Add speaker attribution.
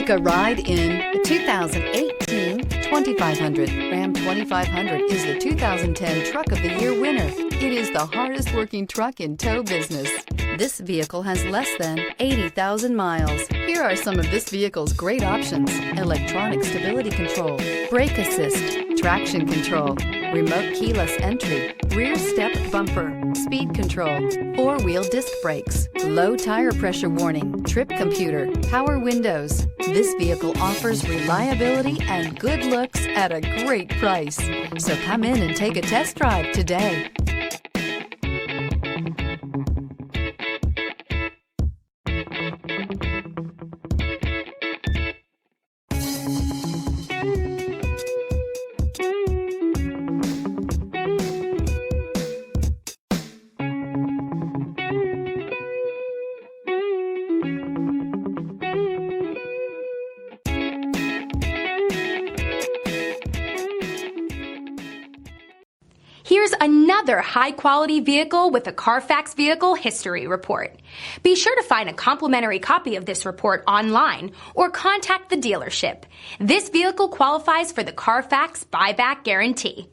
Speaker 1: Take a ride in the 2018 2500. Ram 2500 is the 2010 Truck of the Year winner. It is the hardest working truck in tow business. This vehicle has less than 80,000 miles. Here are some of this vehicle's great options: electronic stability control, brake assist, traction control, remote keyless entry, rear step bumper, speed control, four-wheel disc brakes, low tire pressure warning, trip computer, power windows. This vehicle offers reliability and good looks at a great price. So come in and take a test drive today.
Speaker 2: Here's another high-quality vehicle with a CARFAX Vehicle History Report. Be sure to find a complimentary copy of this report online or contact the dealership. This vehicle qualifies for the CARFAX Buyback Guarantee.